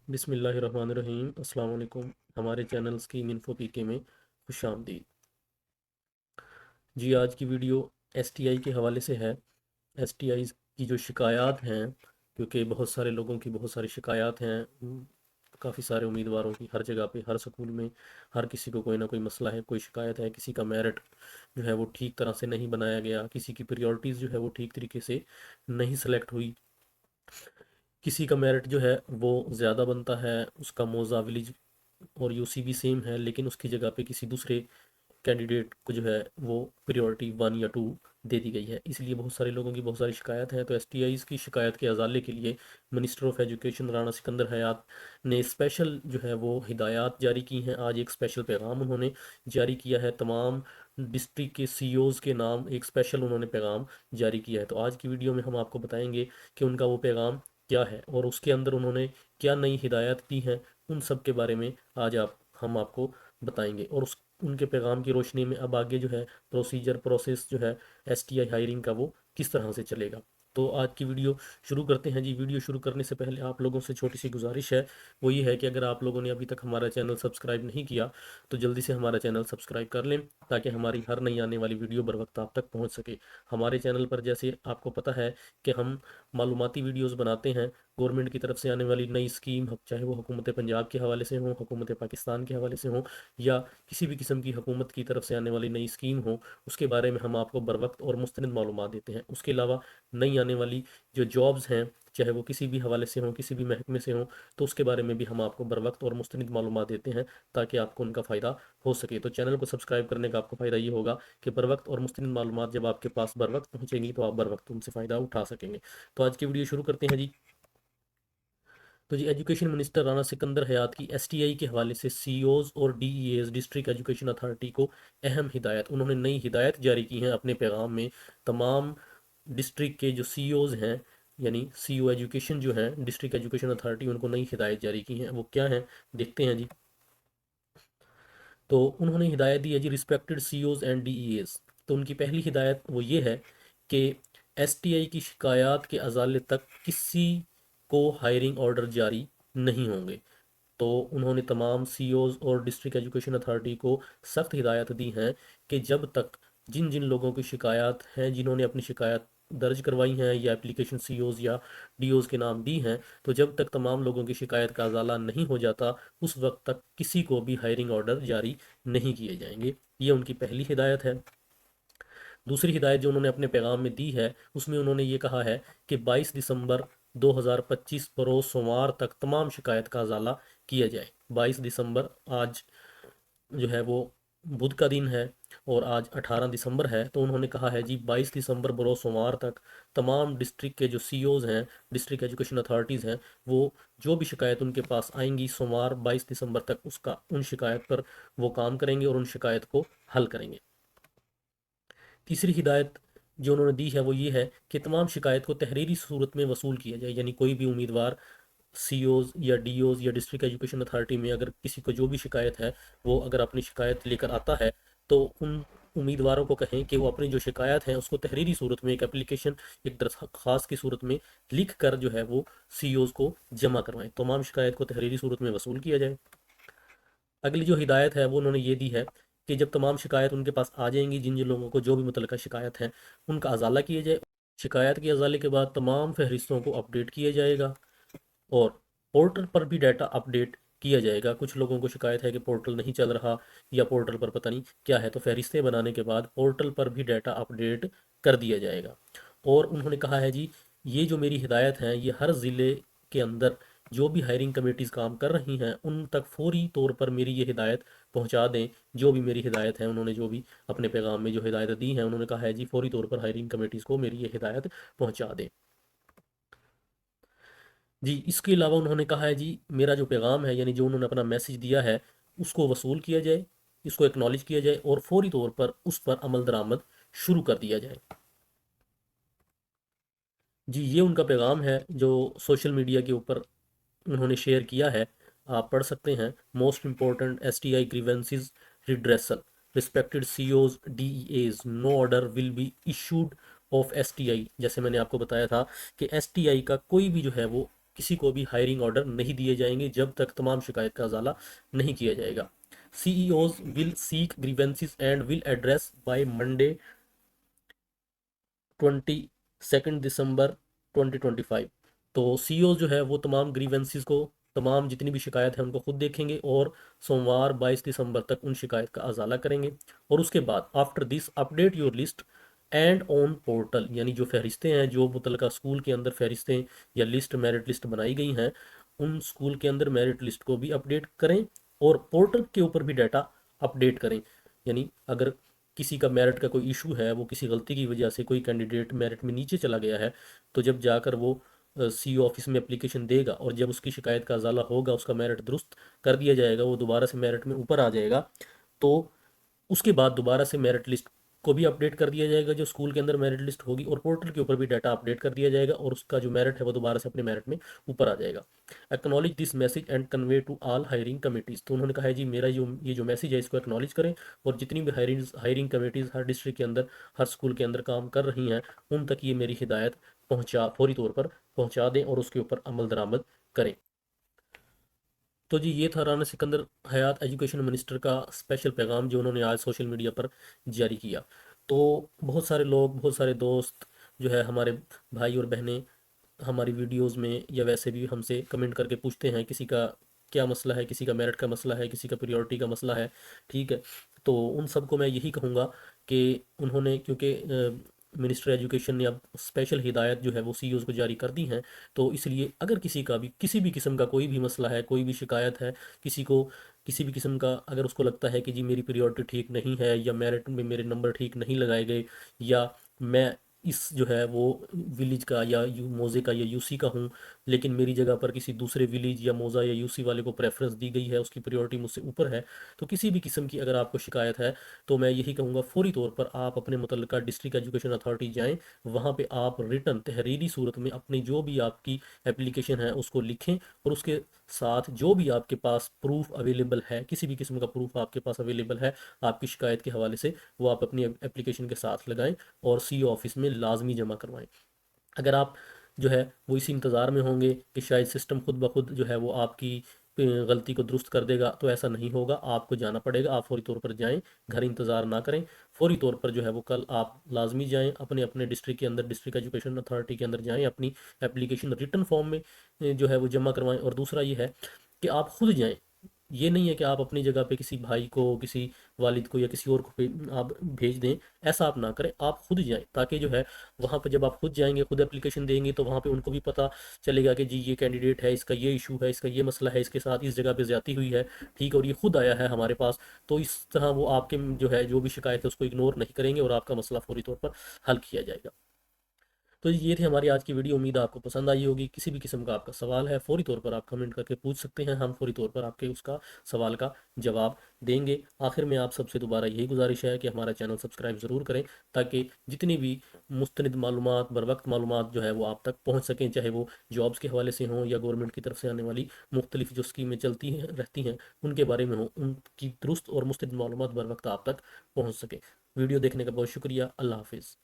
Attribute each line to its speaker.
Speaker 1: बिस्मिल्लाहिर्रहमानिर्रहीम। अस्सलाम वालेकुम। हमारे चैनल स्कीम इन्फो पीके में खुश आमदीद। जी, आज की वीडियो एसटीआई के हवाले से है। एसटीआई की जो शिकायत हैं, क्योंकि बहुत सारे लोगों की बहुत सारी शिकायत हैं, काफ़ी सारे उम्मीदवारों की, हर जगह पे, हर स्कूल में, हर किसी को कोई ना कोई मसला है, कोई शिकायत है। किसी का मेरिट जो है वो ठीक तरह से नहीं बनाया गया, किसी की प्रायोरिटीज़ जो है वो ठीक तरीके से नहीं सेलेक्ट हुई, किसी का मेरिट जो है वो ज़्यादा बनता है, उसका मौजा विलेज और यूसी भी सेम है, लेकिन उसकी जगह पे किसी दूसरे कैंडिडेट को जो है वो प्रायोरिटी 1 या 2 दे दी गई है। इसलिए बहुत सारे लोगों की बहुत सारी शिकायत हैं। तो एसटीआईज़ की शिकायत के अजाले के लिए minister of education Rana Sikandar Hayat ने स्पेशल जो है वो हिदायत जारी की हैं। आज एक स्पेशल पैगाम उन्होंने जारी किया है, तमाम डिस्ट्रिक्ट के सीईओज़ के नाम एक स्पेशल उन्होंने पैगाम जारी किया है। तो आज की वीडियो में हम आपको बताएंगे कि उनका वो पैगाम क्या है और उसके अंदर उन्होंने क्या नई हिदायत दी हैं। उन सब के बारे में आज हम आपको बताएंगे और उस उनके पैगाम की रोशनी में अब आगे जो है प्रोसेस जो है एसटीआई हायरिंग का वो किस तरह से चलेगा। तो आज की वीडियो शुरू करते हैं जी। वीडियो शुरू करने से पहले आप लोगों से छोटी सी गुजारिश है, वो ये है कि अगर आप लोगों ने अभी तक हमारा चैनल सब्सक्राइब नहीं किया तो जल्दी से हमारा चैनल सब्सक्राइब कर लें, ताकि हमारी हर नई आने वाली वीडियो बर वक्त आप तक पहुंच सके। हमारे चैनल पर जैसे आपको पता है कि हम मालूमाती वीडियोस बनाते हैं, गवर्नमेंट की तरफ से आने वाली नई स्कीम, चाहे वो हुकूमत पंजाब के हवाले से हो, हुकूमत पाकिस्तान के हवाले से हो, या किसी भी किस्म की हुकूमत की तरफ से आने वाली नई स्कीम हो, उसके बारे में हम आपको बर वक्त और मुस्तनिद मालूमात देते हैं। उसके अलावा नई आने वाली जो जॉब्स हैं, चाहे वो किसी भी हवाले से हों, किसी भी महकमे से हों, तो उसके बारे में भी हम आपको बर वक्त और मुस्तनिद मालूमात देते हैं, ताकि आपको उनका फ़ायदा हो सके। तो चैनल को सब्सक्राइब करने का आपको फ़ायदा ये होगा कि बर वक्त और मुस्तनिद मालूमात जब आपके पास बर वक्त पहुँचेंगी तो आप बर वक्त उनसे फ़ायदा उठा सकेंगे। तो आज की वीडियो शुरू करते हैं जी। तो जी, एजुकेशन मिनिस्टर राना सिकंदर हयात की एसटीआई के हवाले से सीईओज और डीईएज डिस्ट्रिक्ट एजुकेशन अथॉरिटी को अहम हिदायत, उन्होंने नई हिदायत जारी की हैं अपने पैगाम में। तमाम डिस्ट्रिक्ट के जो सीईओज हैं, यानी सीईओ एजुकेशन जो हैं, डिस्ट्रिक्ट एजुकेशन अथॉरिटी, उनको नई हिदायत जारी की हैं। वो क्या हैं देखते हैं जी। तो उन्होंने हिदायत दी है जी, रिस्पेक्टेड सीईओज एंड डीईएज। तो उनकी पहली हिदायत वो ये है कि एसटीआई की शिकायत के अजाले तक किसी को हायरिंग ऑर्डर जारी नहीं होंगे। तो उन्होंने तमाम सीईओज और डिस्ट्रिक्ट एजुकेशन अथॉरिटी को सख्त हिदायत दी हैं कि जब तक जिन जिन लोगों की शिकायत हैं, जिन्होंने अपनी शिकायत दर्ज करवाई हैं या एप्लीकेशन सीईओज या डीओज के नाम दी हैं, तो जब तक तमाम लोगों की शिकायत का अजाला नहीं हो जाता, उस वक्त तक किसी को भी हायरिंग ऑर्डर जारी नहीं किए जाएंगे। ये उनकी पहली हिदायत है। दूसरी हिदायत जो उन्होंने अपने पैगाम में दी है, उसमें उन्होंने ये कहा है कि 22 दिसंबर 2025 बरोज़ सोमवार तक तमाम शिकायत का अजाला किया जाए। 22 दिसंबर आज जो है वो बुध का दिन है और आज 18 दिसंबर है। तो उन्होंने कहा है जी, 22 दिसंबर बरोज़ सोमवार तक तमाम डिस्ट्रिक्ट के जो सीईओज हैं, डिस्ट्रिक्ट एजुकेशन अथॉरिटीज़ हैं, वो जो भी शिकायत उनके पास आएंगी सोमवार 22 दिसंबर तक उसका उन शिकायत पर वो काम करेंगे और उन शिकायत को हल करेंगे। तीसरी हिदायत जो उन्होंने दी है वो ये है कि तमाम शिकायत को तहरीरी सूरत में वसूल किया जाए। यानी कोई भी उम्मीदवार सीओज या डीओज या डिस्ट्रिक्ट एजुकेशन अथॉरिटी में अगर किसी को जो भी शिकायत है, वो अगर अपनी शिकायत लेकर आता है, तो उन उम्मीदवारों को कहें कि वो अपनी जो शिकायत है उसको तहरीरी सूरत में एक एप्लीकेशन, एक दरख्वास्त की सूरत में लिख कर जो है वो सीओज को जमा करवाएं। तमाम शिकायत को तहरीरी सूरत में वसूल किया जाए। अगली जो हिदायत है वो उन्होंने ये दी है कि जब तमाम शिकायत उनके पास आ जाएंगी, जिन जिन लोगों को जो भी मुतलका शिकायत है, उनका अजाला किया जाए। शिकायत के अजाले के बाद तमाम फहरिस्तों को अपडेट किया जाएगा और पोर्टल पर भी डाटा अपडेट किया जाएगा। कुछ लोगों को शिकायत है कि पोर्टल नहीं चल रहा या पोर्टल पर पता नहीं क्या है, तो फहरिस्तें बनाने के बाद पोर्टल पर भी डाटा अपडेट कर दिया जाएगा। और उन्होंने कहा है जी, ये जो मेरी हिदायत है ये हर ज़िले के अंदर जो भी हायरिंग कमेटीज़ काम कर रही हैं उन तक फौरी तौर पर मेरी ये हिदायत पहुंचा दें। जो भी मेरी हिदायत है, उन्होंने जो भी अपने पैगाम में जो हिदायत दी हैं, उन्होंने कहा है जी फौरी तौर पर हायरिंग कमेटीज़ को मेरी ये हिदायत पहुंचा दें जी। इसके अलावा उन्होंने कहा है जी, मेरा जो पैगाम है, यानी जो उन्होंने अपना मैसेज दिया है, उसको वसूल किया जाए, इसको एक्नॉलेज किया जाए और फौरी तौर पर उस पर अमल दरामद शुरू कर दिया जाए जी। ये उनका पैगाम है जो सोशल मीडिया के ऊपर उन्होंने शेयर किया है। आप पढ़ सकते हैं। Most important STI grievances redressal, respected CEOs DEAs, no order will be issued of STI. जैसे मैंने आपको बताया था कि एसटीआई का कोई भी जो है वो کسی کو بھی ہائرنگ آرڈر نہیں دیے جائیں گے جب تک تمام شکایت کا ازالہ نہیں کیا جائے گا. CEOs will seek grievances and will address by Monday 22 دسمبر 2025. تو سی او جو ہے وہ تمام گریونسز کو، تمام جتنی بھی شکایت ہیں ان کو خود دیکھیں گے اور سوموار 22 دسمبر تک ان شکایت کا ازالہ کریں گے. اور اس کے بعد after this update your list and on portal, یعنی جو فہرستیں ہیں، جو متعلقہ اسکول کے اندر فہرستیں یا لسٹ میرٹ لسٹ بنائی گئی ہیں، ان اسکول کے اندر میرٹ لسٹ کو بھی اپڈیٹ کریں اور پورٹل کے اوپر بھی ڈیٹا اپڈیٹ کریں. یعنی اگر کسی کا میرٹ کا کوئی ایشو ہے، وہ کسی غلطی کی وجہ سے کوئی کینڈیڈیٹ میرٹ میں نیچے چلا گیا ہے، تو جب جا کر وہ سی او آفس میں اپلیکیشن دے گا اور جب اس کی شکایت کا ازالہ ہوگا، اس کا میرٹ درست کر دیا جائے گا، وہ دوبارہ سے میرٹ میں اوپر آ جائے گا، تو اس کے بعد دوبارہ سے میرٹ لسٹ کو بھی اپڈیٹ کر دیا جائے گا جو اسکول کے اندر میرٹ لسٹ ہوگی، اور پورٹل کے اوپر بھی ڈیٹا اپڈیٹ کر دیا جائے گا اور اس کا جو میرٹ ہے وہ دوبارہ سے اپنے میرٹ میں اوپر آ جائے گا. Acknowledge this message and convey to all hiring committees. تو انہوں نے کہا ہے جی میرا یہ جو میسج ہے اس کو ایکنالج کریں اور جتنی بھی ہائرنگ کمیٹیز ہر ڈسٹرکٹ کے اندر، ہر اسکول کے اندر کام کر رہی ہیں، ان تک یہ میری ہدایت فوری طور پر پہنچا دیں اور اس کے اوپر عمل درآمد کریں. تو جی یہ تھا رانا سکندر حیات ایجوکیشن منسٹر کا اسپیشل پیغام جو انہوں نے آج سوشل میڈیا پر جاری کیا. تو بہت سارے لوگ، بہت سارے دوست جو ہے ہمارے بھائی اور بہنیں ہماری ویڈیوز میں یا ویسے بھی ہم سے کمنٹ کر کے پوچھتے ہیں کسی کا کیا مسئلہ ہے، کسی کا میرٹ کا مسئلہ ہے، کسی کا پریورٹی کا مسئلہ ہے. ٹھیک ہے، تو ان سب کو میں یہی کہوں گا کہ انہوں نے، کیونکہ منسٹر ایجوکیشن نے اب اسپیشل ہدایت جو ہے وہ سی اوز کو جاری کر دی ہیں، تو اس لیے اگر کسی کا بھی کسی بھی قسم کا کوئی بھی مسئلہ ہے، کوئی بھی شکایت ہے، کسی کو کسی بھی قسم کا اگر اس کو لگتا ہے کہ جی میری پریورٹی ٹھیک نہیں ہے، یا میرٹ میں میرے نمبر ٹھیک نہیں لگائے گئے، یا میں اس جو ہے وہ ولیج کا یا موزے کا یا یو سی کا ہوں، لیکن میری جگہ پر کسی دوسرے ولیج یا موزہ یا یو سی والے کو پریفرنس دی گئی ہے، اس کی پریورٹی مجھ سے اوپر ہے، تو کسی بھی قسم کی اگر آپ کو شکایت ہے تو میں یہی کہوں گا فوری طور پر آپ اپنے متعلقہ ڈسٹرکٹ ایجوکیشن اتھارٹی جائیں، وہاں پہ آپ ریٹن تحریری صورت میں اپنی جو بھی آپ کی اپلیکیشن ہے اس کو لکھیں، اور اس کے ساتھ جو بھی آپ کے پاس پروف اویلیبل ہے، کسی بھی قسم کا پروف آپ کے پاس اویلیبل ہے آپ کی شکایت کے حوالے سے، وہ آپ اپنی اپلیکیشن کے ساتھ لگائیں اور سی او آفس میں لازمی جمع کروائیں. اگر آپ جو ہے وہ اسی انتظار میں ہوں گے کہ شاید سسٹم خود بخود جو ہے وہ آپ کی غلطی کو درست کر دے گا، تو ایسا نہیں ہوگا، آپ کو جانا پڑے گا. آپ فوری طور پر جائیں، گھر انتظار نہ کریں، فوری طور پر جو ہے وہ کل آپ لازمی جائیں، اپنے اپنے ڈسٹرکٹ کے اندر، ڈسٹرکٹ ایجوکیشن اتھارٹی کے اندر جائیں، اپنی اپلیکیشن ریٹن فارم میں جو ہے وہ جمع کروائیں. اور دوسرا یہ ہے کہ آپ خود جائیں، یہ نہیں ہے کہ آپ اپنی جگہ پہ کسی بھائی کو، کسی والد کو یا کسی اور کو آپ بھیج دیں، ایسا آپ نہ کریں، آپ خود جائیں، تاکہ جو ہے وہاں پہ جب آپ خود جائیں گے، خود اپلیکیشن دیں گے، تو وہاں پہ ان کو بھی پتہ چلے گا کہ جی یہ کینڈیڈیٹ ہے، اس کا یہ ایشو ہے، اس کا یہ مسئلہ ہے، اس کے ساتھ اس جگہ پہ زیادتی ہوئی ہے، ٹھیک ہے، اور یہ خود آیا ہے ہمارے پاس. تو اس طرح وہ آپ کے جو ہے جو بھی شکایت ہے اس کو اگنور نہیں کریں گے اور آپ کا مسئلہ فوری طور پر حل کیا جائے گا. تو یہ تھی ہماری آج کی ویڈیو، امید ہے آپ کو پسند آئی ہوگی. کسی بھی قسم کا آپ کا سوال ہے فوری طور پر آپ کمنٹ کر کے پوچھ سکتے ہیں، ہم فوری طور پر آپ کے اس کا سوال کا جواب دیں گے. آخر میں آپ سب سے دوبارہ یہی گزارش ہے کہ ہمارا چینل سبسکرائب ضرور کریں، تاکہ جتنی بھی مستند معلومات، بر وقت معلومات جو ہے وہ آپ تک پہنچ سکیں، چاہے وہ جابس کے حوالے سے ہوں یا گورنمنٹ کی طرف سے آنے والی مختلف جو اسکیمیں چلتی ہیں رہتی ہیں ان کے بارے میں ہوں، ان کی درست اور مستند معلومات بر وقت آپ تک پہنچ سکیں. ویڈیو دیکھنے کا بہت شکریہ. اللہ حافظ.